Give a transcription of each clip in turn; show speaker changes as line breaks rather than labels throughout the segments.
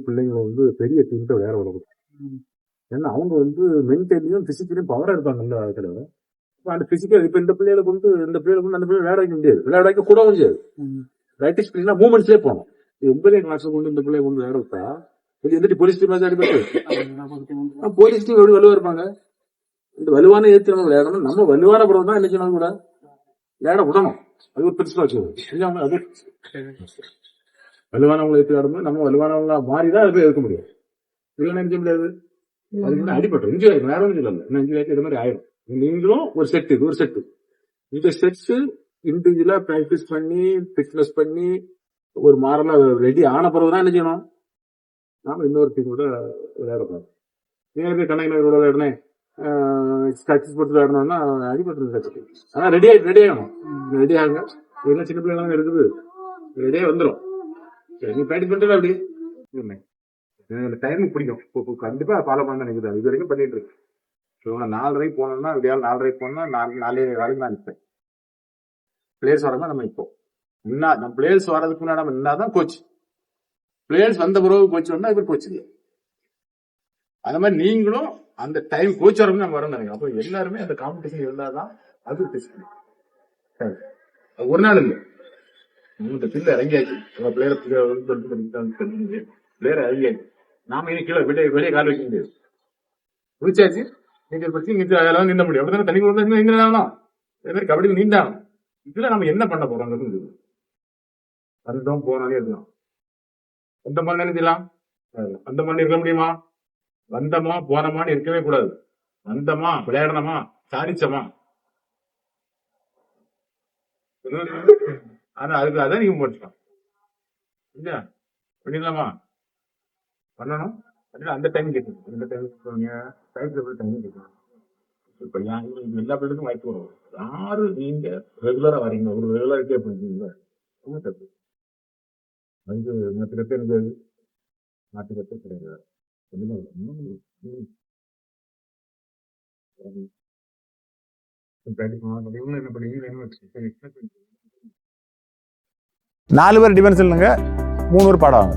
பிள்ளைங்களை பெரிய டீம்கிட்ட விளையாட விடக்கூடாது. ஏன்னா அவங்க மென்டலியும் பிசிக்கலையும் பவரா இருப்பாங்கல்ல தலைவர். இப்போ அந்த பிசிக்கல் இப்போ இந்த பிள்ளைகளை அந்த பிள்ளைகளை அந்த பிள்ளை விளையாட வைக்க முடியாது, விளையாட வைக்க கூட முடியாது. ரைட் ஸ்பீட்னா மூமெண்ட்ஸ்லேயே போகணும். 9 கிளாஸ்ல இந்த பிள்ளைய விளையாட விட்டா போலீஸ் டீம் போலீஸ் டீம் எப்படி வலுவா இருப்பாங்க? இந்த வலுவான ஏற்றி நம்ம விளையாடணும். நம்ம வலுவான பிறகு தான் என்ன செய்யணும், கூட விளையாட விடணும். அது ஒரு பிரின்சிபல் வச்சுக்கணும். அது வலுவானவங்களை ஏற்றி விளையாடும்போது நம்ம வலுவானவங்களா மாறிதான் அது போய் எடுக்க முடியும். இல்லைன்னா நினைச்ச முடியாது. அதுக்கு அடிபட்டோம், இன்ஜுரி ஆயிடும். வேற ஒன்றும் இல்லை, இன்ஜுரி ஆயிட்டு இது மாதிரி ஆயிடும். நீங்களும் ஒரு செட்டு, இது ஒரு செட்டு. இந்த செட்ஸ் இண்டிவிஜுவலா பிராக்டிஸ் பண்ணி ஃபிட்னஸ் பண்ணி ஒரு மாறலா ரெடி ஆன பிறகுதான் என்ன செய்யணும், நாம இன்னொரு டீம் கூட விளையாடணும். நீங்க கண்ணகினரோட விளையாடுனேன் சக்சஸ் போட்டு விளையாடணும்னா அடிபட்டு. ஆனா ரெடி ஆகணும், ரெடி ஆகுங்க. இதெல்லாம் சின்ன பிள்ளைங்க இருக்குது, ரெடியா வந்துடும். நீ பிராக்டிஸ் பண்றீங்களா? அப்படி டைமுக்கு பிடிக்கும், கண்டிப்பா ஃபாலோ பண்ண நினைக்குது. இது வரைக்கும் பண்ணிட்டு இருக்கு. 4:30 போனோம்னா விடியால் 4:30 போனோம்னா 4 வரைக்கும் தான் நிற்பேன். பிளேயர்ஸ் வரதான் நம்ம இப்போ நம்ம பிளேயர்ஸ் வர்றதுக்கு முன்னாடி நம்ம என்னதான் கோச், பிளேயர்ஸ் வந்த பிறகு கோச் வந்தா இப்ப கோச் இல்லை. அந்த மாதிரி நீங்களும் அந்த டைம் கோச் வரணும் நம்ம வரணும் நினைக்கிறோம். அப்போ எல்லாருமே அந்த காம்படிஷன் இருந்தாதான் அது ஒரு நாள் இல்லை. இந்த பிள்ளை இறங்கியாச்சு, பிளேயர் இறங்கியாச்சு. நாம இனி கீழே வெளியே கால் வைக்க முடியாது. குளிச்சாச்சு, நீச்சல் பற்றி அதெல்லாம் நீந்த முடியும். அப்படித்தானே தண்ணி நீந்தாகணும். அதே மாதிரி கபடி நீந்தாகணும். இதுல நம்ம என்ன பண்ண போறோங்கிறது வந்தோம் போனாலே இருக்கலாம். அந்த மாதிரி நினைச்சலாம், அந்த மாதிரி இருக்க முடியுமா? வந்தமா போனமான்னு இருக்கவே கூடாது. வந்தமா விளையாடணுமா சாதிச்சமா, ஆனா அதுக்கு அதான் நீங்க போட்டுக்கலாம். பண்ணிடலாமா? பண்ணணும். அந்த டைம் கேட்கணும், இந்த டைம் கேட்கணும். இப்ப எல்லா பிள்ளைக்கும் வாய்ப்பு வரும். யாரு நீங்க ரெகுலரா வரீங்க, ஒரு ரெகுலரிட்டியா பண்ணிருக்கீங்களா, ரொம்ப தப்பு. அது மற்ற கத்தை இருந்தது, நாட்டு கத்தை கிடையாது.
4 பேர் டிஃபென்ஸ் இல்லைங்க, 3 பேர் பாடுவாங்க.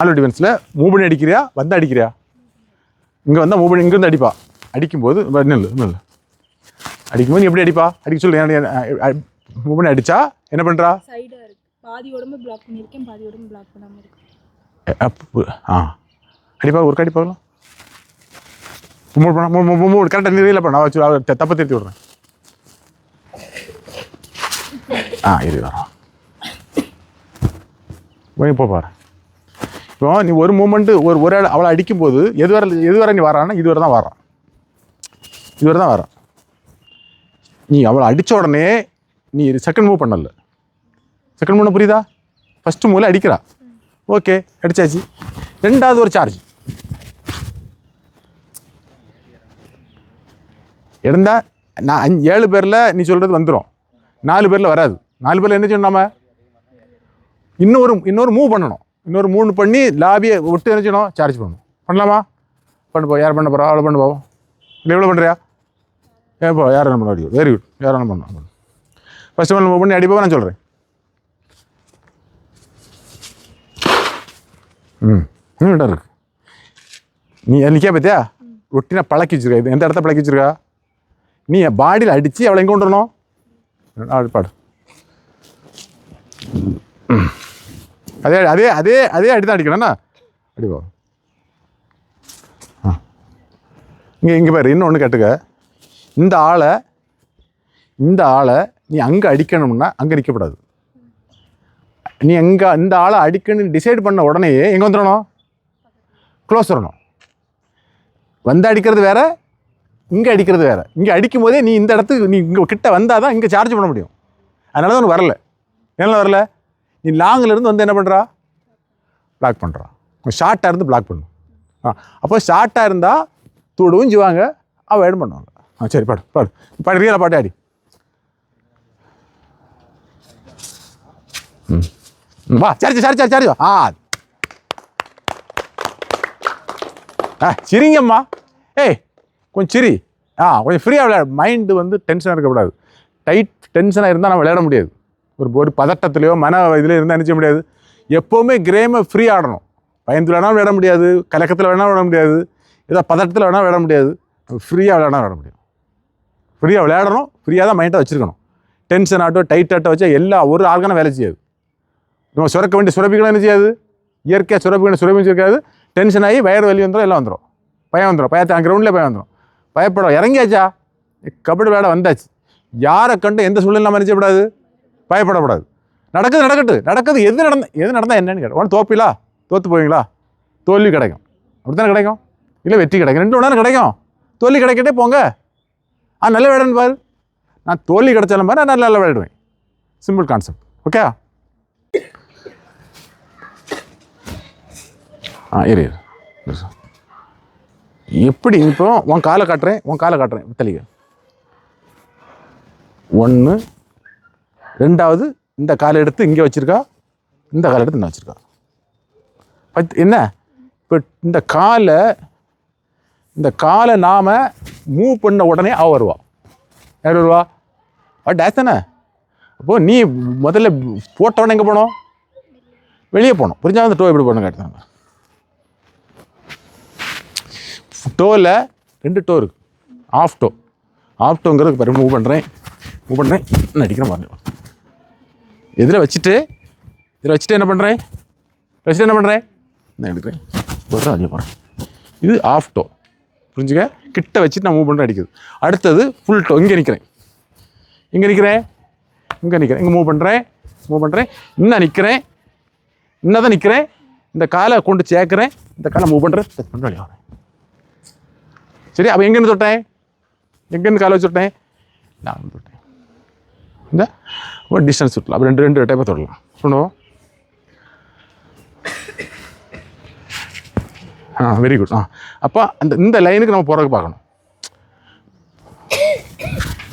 நாலு டிஃபென்ஸ்ல மூவ் பண்ணி அடிக்கிறியா, வந்து அடிக்கிறியா? இங்க வந்தா மூவ் பண்ணி இங்க வந்து அடிப்பா. அடிக்கும்போது அடிக்கும்போது நீ எப்படி அடிப்பா? அடிக்க சொல்லு. மூவ் பண்ணி அடிச்சா என்ன பண்றா?
சைடா இருக்கு, பாதி உடம்பு பிளாக் பண்ணிருக்கேன், பாதி உடம்பு பிளாக் பண்ணாம இருக்கு.
அடிப்பா, ஒரு அடி பார்க்கலாம். மூவ் கரெக்டா நீ ரீல பண்ண வச்சு தப்ப திருத்தி விடுறேன். இரு வரோம் போ பாரு. இப்போ நீ ஒரு மூமெண்ட் ஒரு அவளை அடிக்கும்போது எது வரை நீ வரான்னா இதுவரை தான் வரான், இதுவரை தான் வரான். நீ அவளை அடித்த உடனே நீ செகண்ட் மூவ் பண்ணல. செகண்ட் மூவ் புரியுதா? ஃபஸ்ட்டு மூவில் அடிக்கிறா, ஓகே அடித்தாச்சு. ரெண்டாவது ஒரு சார்ஜ் இருந்தால் நான் 7 பேரில் நீ சொல்கிறது வந்துடும், 4 பேரில் வராது. 4 பேரில் என்ன சொன்னாம இன்னொரு மூவ் பண்ணணும். இன்னொரு 3 பண்ணி லாபியை விட்டு என்ன செய்யணும், சார்ஜ் பண்ணணும். பண்ணலாமா? பண்ண போ. யார் பண்ண போகிறா? அவ்வளோ பண்ண போவோம். இல்லை எவ்வளோ பண்ணுறியா? ஏன் போ, யார் என்ன பண்ண முடியும்? வெரி குட், யார் என்ன பண்ணணும். ஃபஸ்ட் ஆஃப் ஆல் மூவ் பண்ணி அடிப்போம், நான் சொல்கிறேன். இடம் இருக்கு. நீ நிற்க பார்த்தியா? ரொட்டினா பழக்கி வச்சிருக்கா. இது எந்த இடத்த பழக்கி வச்சிருக்கா? நீ பாடியில் அடித்து அவளை எங்கே கொண்டு வரணும்? பாடு. அதே அதே அதே அதே அடி தான் அடிக்கணும்னா அடிப்பா. இங்கே பாரு, இன்னொன்று கேட்டுக்க. இந்த ஆளை நீ அங்கே அடிக்கணும்னா அங்கே நிற்கக்கூடாது. நீ இந்த ஆளை அடிக்கணும்னு டிசைட் பண்ண உடனே எங்கே வந்துடணும்? க்ளோஸ் வரணும். வந்து அடிக்கிறது வேற, இங்கே அடிக்கிறது வேற. இங்கே அடிக்கும் போதே நீ இந்த இடத்துக்கு நீ இங்கே கிட்ட வந்தால் தான் இங்கே சார்ஜ் பண்ண முடியும். அதனால தான் ஒன்று வரல. என்ன வரல? நீ லாங்கிலேருந்து வந்து என்ன பண்ணுறா? பிளாக் பண்ணுறா. ஷார்ட்டாக இருந்து பிளாக் பண்ணும். அப்போ ஷார்ட்டாக இருந்தால் தூடுவும் ஜிவாங்க, அவள் ஆட் பண்ணுவாங்க. சரி பாடு பாடு பாடு, ரியலாக பாட்டு ஆடி. வா, சார்ஜ் சார்ஜ் சார்ஜ் சார்ஜ். சரிங்கம்மா. ஏய், கொஞ்சம் சரி கொஞ்சம் ஃப்ரீயாக விளையாடு. மைண்டு வந்து டென்ஷனாக இருக்கக்கூடாது. டென்ஷனாக இருந்தால் நம்ம விளையாட முடியாது. ஒரு பதட்டத்துலையோ மன இதுலையோ இருந்தால் நினைச்ச முடியாது. எப்போவுமே கேமை ஃப்ரீ ஆடணும். பயந்து வேணாலும் விளையாட முடியாது, கலக்கத்தில் வேணாலும் விளையாட முடியாது, ஏதோ பதட்டத்தில் வேணால் விளையாட முடியாது. ஃப்ரீயாக விளையாட முடியும். ஃப்ரீயாக விளையாடணும், ஃப்ரீயாக தான் மைண்டை வச்சுருக்கணும். டென்ஷன் ஆட்டோ டைட் ஆட்டோ வச்சா எல்லா ஒரு ஆர்கானும் வேலை செய்யாது. நம்ம சுரக்க வேண்டிய சுரப்பிகளும் என்ன செய்யாது, இயற்கையாக சுரப்பி இருக்காது. டென்ஷன் ஆகி வயிறு வலி வந்துடும், எல்லாம் வந்துடும், பயம் வந்துடும். பயத்தை கிரவுண்டில் பயம் வந்துடும். பயப்பட இறங்கியாச்சா, கபடி விளையாட வந்தாச்சு. யாரை கண்டு எந்த சூழ்நிலை மறைச்சப்படாது, பயப்படக்கூடாது. நடக்குது. எது நடந்தால் என்னன்னு கேட்டோம். ஒன்று தோப்பிலா, தோற்று போவீங்களா, தோல்வி கிடைக்கும். அப்படி தானே கிடைக்கும், இல்லை வெற்றி கிடைக்கும், 2 ஒன்று கிடைக்கும். தோல்வி கிடைக்கிட்டே போங்க. நல்ல விளையாடுன்னு பாரு. நான் தோல்வி கிடைச்சாலும் பாரு, நான் நல்லா விளையாடுவேன். Simple concept. ஓகே. இரு எப்படி இப்போ உன் காலை காட்டுறேன் தலிக 1 2வது இந்த காலை எடுத்து இங்கே வச்சிருக்கா, இந்த காலை எடுத்து இங்கே வச்சிருக்கா. என்ன இப்போ இந்த காலை நாம் மூவ் பண்ண உடனே வருவா. யார் வருவா? டேஸ் தானே. அப்போது நீ முதல்ல போட்டவொடனே எங்கே போகணும், வெளியே போகணும். புரிஞ்சா அந்த டோ எப்படி போகணும் கேட்டாங்க. டோவில் 2 டோ இருக்குது. ஆஃப் டோங்கிறது பாரு. மூவ் பண்ணுறேன் நான் அடிக்கிறேன் பாருங்க. இதில் வச்சுட்டு என்ன பண்ணுறேன், நான் எடுக்கிறேன் போடுறேன், அதில் போடுறேன். இது ஆஃப் டோ. புரிஞ்சுக்க, கிட்ட வச்சுட்டு நான் மூவ் பண்ணுறேன், அடிக்குது. அடுத்தது ஃபுல் டோ. இங்கே நிற்கிறேன், இங்கே மூவ் பண்ணுறேன், இன்னும் நிற்கிறேன், இன்னதான் நிற்கிறேன். இந்த காலை கொண்டு சேர்க்குறேன், இந்த காலை மூவ் பண்ணுறேன், டச் பண்ணுறேன், வெளியே வரேன். சரி, அப்போ எங்கேருந்து தொட்டேன், காலை வச்சு தொட்டேன், நான் தொட்டேன். இந்த ஒரு டிஸ்டன்ஸ் விட்டலாம். அப்போ 2 டைப்பாக தொடலாம். பண்ணுவோம். Very good. அப்போ இந்த லைனுக்கு நம்ம போகிறதுக்கு பார்க்கணும்.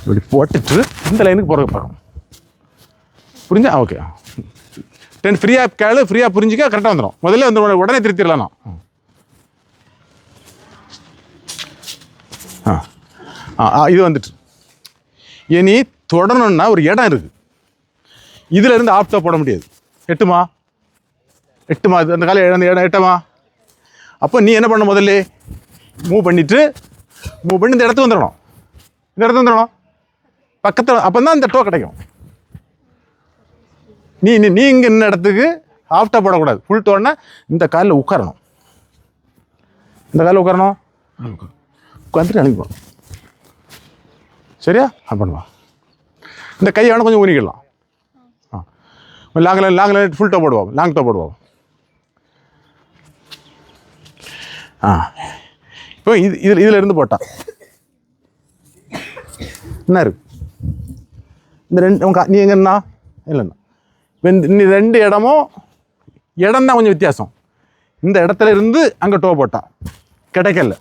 இப்படி போட்டுட்டு இந்த லைனுக்கு போகிறதுக்கு பார்க்கணும். புரிஞ்சா? ஓகே. 10 ஃப்ரீயாக கேளு, ஃப்ரீயாக புரிஞ்சிக்க, கரெக்டாக வந்துடும். முதல்ல வந்து உடனே திருத்திடலாம். நான் இது வந்துட்டு இனி தொடரணும்னா ஒரு இடம் இருக்குது. இதில் இருந்து ஆஃப்டாக போட முடியாது. எட்டுமா அந்த காலை இடம் எட்டமா. அப்போ நீ என்ன பண்ண, முதல்ல மூவ் பண்ணி இந்த இடத்துக்கு வந்துடணும். பக்கத்தில். அப்போ தான் இந்த டோ கிடைக்கும். நீ இங்கே இந்த இடத்துக்கு ஆஃப்டாக போடக்கூடாது. ஃபுல் டோன்னா இந்த காலில் உட்காரணும். உட்காந்துட்டு அனுப்பி போகணும். சரியா? பண்ணுவா. இந்த கையை வேணால் கொஞ்சம் ஊனிக்கிடலாம். லாங்கில் ஃபுல் டோ போடுவோம், லாங் டோ போடுவோம். இப்போ இதில் இருந்து போட்டான் என்ன இருக்கு, இந்த 2 நீ எங்கன்னா இல்லைண்ணா இந்த 2 இடமும் இடம் தான் கொஞ்சம் வித்தியாசம். இந்த இடத்துல இருந்து அங்கே டோ போட்டான், கிடைக்கல.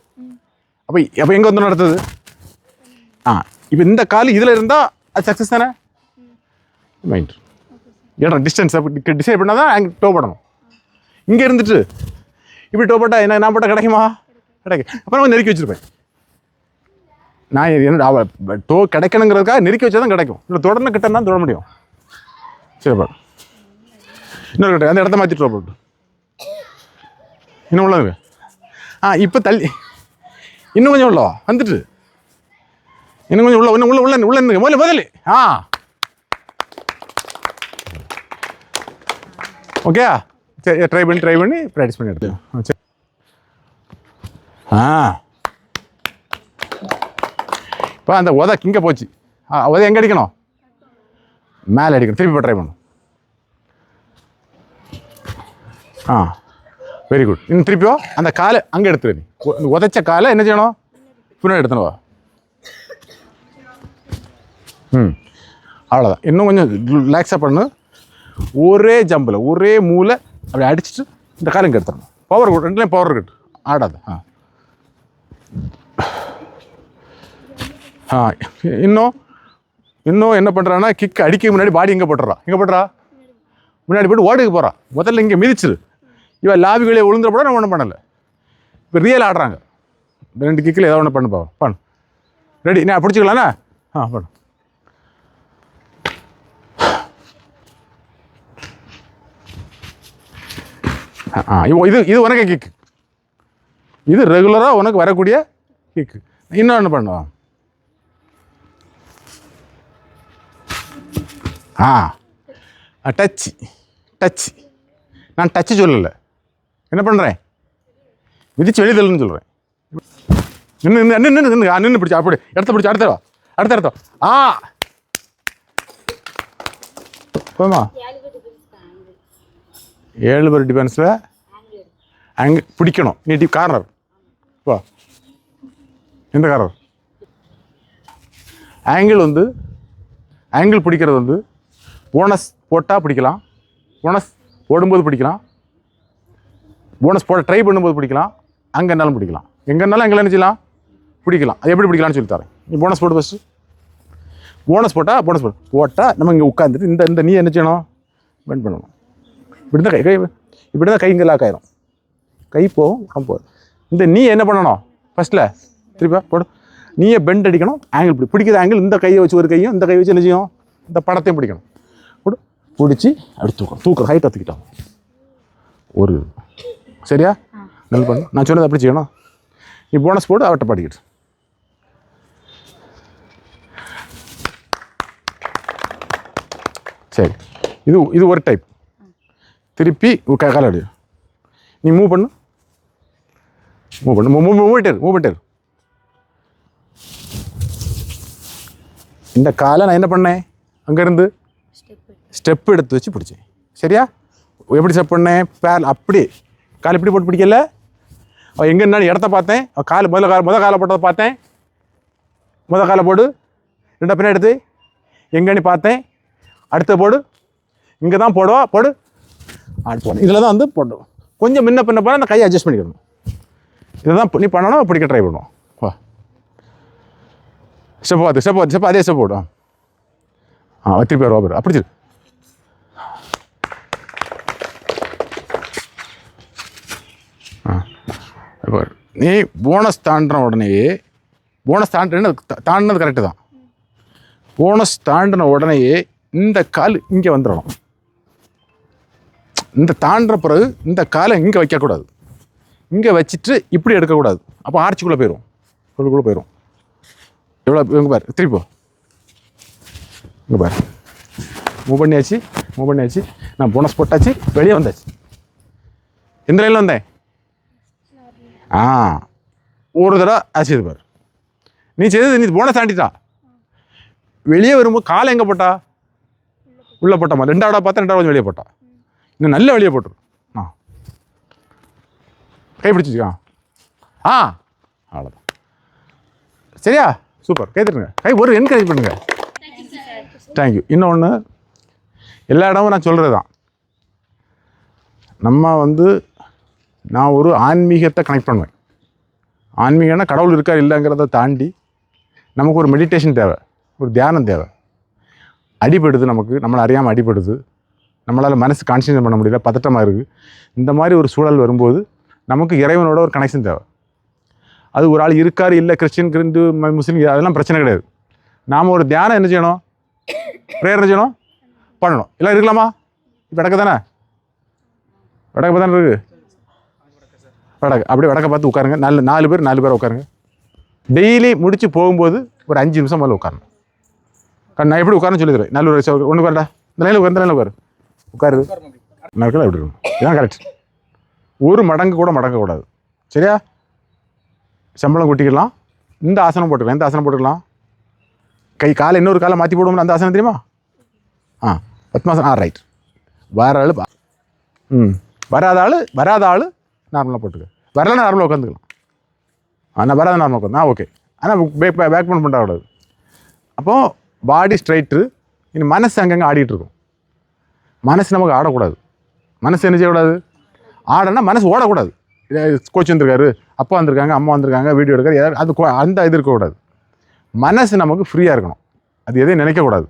அப்போ எங்கே வந்து நடத்துது? இப்போ இந்த கால் இதில் இருந்தால் அது சக்ஸஸ் தானே. மைண்ட் இடம் டிஸ்டன்ஸ் டிசைட் பண்ணால் தான் அங்கே டோ போடணும். இங்கே இருந்துட்டு இப்படி டோ போட்டால் என்ன, நான் போட்டால் கிடைக்குமா? கிடைக்கும். அப்புறம் நெருக்கி வச்சுருப்பேன். நான் என்ன டோ கிடைக்கணுங்கிறதுக்காக நெருக்கி வச்சா தான் கிடைக்கும். இல்லை தொடர்ந்து கிட்ட தான் தொட முடியும். சரி பாடு. இன்னொரு கிட்ட அந்த இடத்த மாற்றி டோ போட்டு இன்னும் உள்ளது. இப்போ தள்ளி இன்னும் கொஞ்சம் உள்ளவா வந்துட்டு, இன்னும் கொஞ்சம் உள்ள முதல்ல. ஓகே. சரி, ட்ரை பண்ணி ப்ராக்டிஸ் பண்ணி எடுத்து. சரி. இப்போ அந்த இங்கே போச்சு. எங்கே அடிக்கணும்? மேலே அடிக்கணும். திருப்பி ட்ரை பண்ணணும். Very good. இன்னும் திருப்பியோ அந்த காலை அங்கே எடுத்துரு. நீ உதைச்ச காலை என்ன செய்யணும்? பின்னாடி எடுத்துனவா. அவ்வளோதான். இன்னும் கொஞ்சம் ரிலாக்ஸாக பண்ணு. ஒரே ஜம்பில் ஒரே மூளை அப்படி அடிச்சுட்டு இந்த காலை இங்கே எடுத்துடணும். பவர் 2லேயும் பவர் இருக்கட்டு. ஆடாது. இன்னும் என்ன பண்ணுறான்னா, கிக் அடிக்க முன்னாடி பாடி எங்கே போட்டுறா முன்னாடி போய்ட்டு ஓடுக்கு போகிறா. முதல்ல இங்கே மிதிச்சிரு. இவன் லாபிகளே விழுந்துட போட நான் ஒன்றும் பண்ணலை. இப்போ ரியல் ஆடுறாங்க. 2 கிக்கில் ஏதோ ஒன்று பண்ணுப்பா பண்ணு. ரெடி, நான் பிடிச்சிக்கலாண்ணா? பண்ணு. இது உனக்கு கிக்கு. இது ரெகுலராக உனக்கு வரக்கூடிய கிக்கு. இன்னொன்று பண்ணுவோம். Dutch Dutch. நான் டச்சு சொல்லலை, என்ன பண்ணுறேன், மிதிச்சு வெளிதல்னு சொல்கிறேன். நின்று பிடிச்சா அப்படி இடத்த பிடிச்சா அடுத்த போமா 7 பேர் டிஃபென்ஸில் அங்கே பிடிக்கணும். நீ கார்னர் வா. எந்த கார்னர்? ஆங்கிள் பிடிக்கிறது வந்து போனஸ் போட்டால் பிடிக்கலாம், போனஸ் போடும்போது பிடிக்கலாம், போனஸ் போட ட்ரை பண்ணும்போது பிடிக்கலாம், அங்கே இருந்தாலும் பிடிக்கலாம், எங்கே இருந்தாலும் எங்கே என்ன செய்யலாம் பிடிக்கலாம். அது எப்படி பிடிக்கலாம்னு சொல்லி தரேன். நீ போனஸ் போட்டு ஃபஸ்ட்டு. போனஸ் போட்டால் நம்ம இங்கே உட்காந்துட்டு இந்த நீ என்ன செய்யணும், பெண்ட் பண்ணணும். இப்படி தான் கை இங்கே லாக் ஆயிரும். கை போகும் போகுது. இந்த நீ என்ன பண்ணணும் ஃபஸ்ட்டில் திருப்பி போடு. நீயே பெண்ட் அடிக்கணும். ஆங்கிள் பிடிக்கிற ஆங்கிள் இந்த கையை வச்சு ஒரு கையும் இந்த கையை வச்சு என்ன செய்யும், இந்த படத்தையும் பிடிக்கணும். பிடிச்சி அப்படி தூக்கம் ஹைட்டாக தூக்கிட்டோம் ஒரு. சரியா? நல்ல பண்ணு. நான் சொன்னது அப்படி செய்யணும். நீ போனஸ் போட்டு அவட்ட பாடிக்கிட்டு. சரி, இது ஒரு டைப். திருப்பி காலை அடி. நீ மூவ் பண்ணிட்டே இரு. இந்த காலை நான் என்ன பண்ணேன், அங்கேருந்து ஸ்டெப் எடுத்து வச்சு பிடிச்சேன். சரியா? எப்படி ஸ்டெப் பண்ணேன், அப்படியே கால் இப்படி போட்டு பிடிக்கல. அவள் எங்கே இருந்தாலும் இடத்த பார்த்தேன். கால் முத காலை போட்டதை பார்த்தேன். காலை போடு. 2 பின்னாடி எடுத்து எங்கன்னு பார்த்தேன். அடுத்த போடு. இங்கே தான் போடுவா. போடு. போடு. இதில் தான் வந்து போடும். கொஞ்சம் முன்ன பின்ன போனால் அந்த கையை அட்ஜஸ்ட் பண்ணிக்கணும். இதை தான் நீ பண்ணணும். பிடிக்க ட்ரை பண்ணுவோம். வா, ஸ்டெப் அதே ஸ்டெப் போடும். திருப்பி வருவா பேர். அப்படி நீ போனஸ் தாண்டின உடனே தாண்டினது கரெக்டு தான். போனஸ் தாண்டின உடனேயே இந்த கால் இங்கே வந்துடணும். இந்த தாண்டின பிறகு இந்த காலை இங்கே வைக்கக்கூடாது. இங்கே வச்சுட்டு இப்படி எடுக்கக்கூடாது. அப்போ ஆர்ச்சிக்குள்ளே போயிடும். எவ்வளோ இங்கே பாரு. திருப்பி இங்கே பாரு. மூவ் பண்ணியாச்சு. நான் போனஸ் போட்டாச்சு. வெளியே வந்தாச்சு. எந்த லைனில் வந்தேன்? ஒரு தடவை ஆச்சு பாரு. நீ செய்தது நீ போனஸ் தாண்டிட்டா. வெளியே வரும்போது காலை எங்கே போட்டா? உள்ளே போட்டாமா. 2ஆவதாக பார்த்தா 2ஆவது கொஞ்சம் வெளியே போட்டா. இன்னும் நல்ல வெளியே போட்டுரு. கை பிடிச்சிக்கா. அவ்வளோதான். சரியா? சூப்பர். கை தருங்க. கை ஒரு என்கரேஜ் பண்ணுங்க. தேங்க்யூ. இன்னொன்று, எல்லா இடமும் நான் சொல்கிறது தான். நான் ஒரு ஆன்மீகத்தை கனெக்ட் பண்ணுவேன். ஆன்மீகம்னா கடவுள் இருக்கா இல்லைங்கிறத தாண்டி நமக்கு ஒரு மெடிடேஷன் தேவை, ஒரு தியானம் தேவை. அடிபடுது, நம்மளை அறியாமல் அடிபடுது, நம்மளால் மனசு கான்சன்ட்ரேட் பண்ண முடியல, பதட்டமாக இருக்குது. இந்த மாதிரி ஒரு சூழல் வரும்போது நமக்கு இறைவனோட ஒரு கனெக்ஷன் தேவை. அது ஒரு ஆள் இருக்கார் இல்லை, கிறிஸ்டின், ஹிந்து, முஸ்லீம், அதெல்லாம் பிரச்சனை கிடையாது. நாம் ஒரு தியானம் என்ன செய்யணும், ப்ரேயர் என்ன செய்யணும், பண்ணணும். எல்லாம் இருக்கலாமா? இப்போ வடக்கு தானே இருக்குது. அப்படியே வடக்க பார்த்து உட்காருங்க. 4 பேர் உட்காருங்க. டெய்லி முடித்து போகும்போது ஒரு 5 நிமிஷம் மேலே உட்காரணும். நான் எப்படி உட்காரன்னு சொல்லி தருவேன். நல்ல ஒரு ஒன்று உட்காருடா. இந்த லைனில் உட்காரு. நடக்கல எப்படி இருக்கணும். இதான் கரெக்ட். ஒரு மடங்கு கூட மடங்கக்கூடாது. சரியா? சம்பளம் கொட்டிக்கலாம். இந்த ஆசனம் போட்டுக்கலாம். காலை இன்னொரு காலை மாற்றி போடுவோம்னா அந்த ஆசனம் தெரியுமா? பத்மாசனம். ரைட். வராத ஆள் நார்மலாக போட்டுக்க. வரலன்னா நார்மலாக உட்காந்துக்கலாம். நான் வராத நார்மலாக உட்காந்து ஓகே. ஆனால் பேக் பண்ண கூடாது. அப்போது பாடி ஸ்ட்ரைட்டு. இனி மனசு அங்கங்கே ஆடிட்டுருக்கும். மனசு நமக்கு ஆடக்கூடாது. மனசு என்ன செய்யக்கூடாது, ஆடனா மனசு ஓடக்கூடாது. கோச் வந்திருக்காரு, அப்பா வந்திருக்காங்க, அம்மா வந்திருக்காங்க, வீடியோ எடுக்காரு, ஏதாவது அந்த இது இருக்கக்கூடாது. மனசு நமக்கு ஃப்ரீயாக இருக்கணும். அது எதையும் நினைக்கக்கூடாது.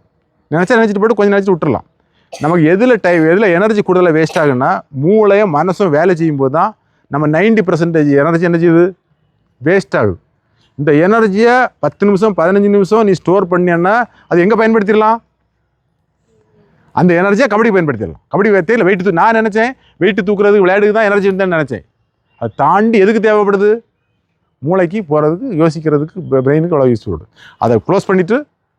நினச்சிட்டு போய்ட்டு கொஞ்சம் நினச்சிட்டு விட்டுறலாம். நமக்கு எதில் எனர்ஜி கூடுதலாக வேஸ்ட் ஆகுன்னா, மூளையும் மனசும் வேலை செய்யும்போது தான் நம்ம 90% எனர்ஜி என்ன செய்யுது, வேஸ்ட் ஆகுது. இந்த எனர்ஜியை 10 நிமிஷம் 15 நிமிஷம் நீ ஸ்டோர் பண்ணியன்னா அது எங்கே பயன்படுத்திடலாம்? அந்த எனர்ஜியை கபடி பயன்படுத்திடலாம். கபடி தேவையில்லை வெயிட்டு நான் நினச்சேன் வெயிட்டு தூக்குறதுக்கு விளையாடுக்கு தான் எனர்ஜி இருந்தேன்னு நினச்சேன். அது தாண்டி எதுக்கு தேவைப்படுது? மூளைக்கு போகிறதுக்கு, யோசிக்கிறதுக்கு, பிரெயினுக்கு அவ்வளோ யூஸ் பண்ணுது. அதை க்ளோஸ் பண்ணிவிட்டு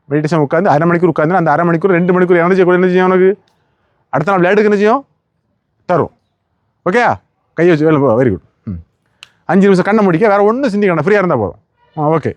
மெடிடேஷன் உட்காந்து அரை மணிக்கூர் உட்காந்து அந்த அரை மணிக்கூர் 2 மணிக்கூர் எனர்ஜி கூட என்ன செய்யும் உனக்கு? அடுத்த நாள் விளையாடுக்கு என்ன செய்யும்? தரும். ஓகே, கை வச்சு வேலை. Very good. 5 நிமிஷம் கண்ணை முடிக்க வேறு ஒன்றும் சிந்திக்கணும், ஃப்ரீயாக இருந்தால் போதும். ஓகே.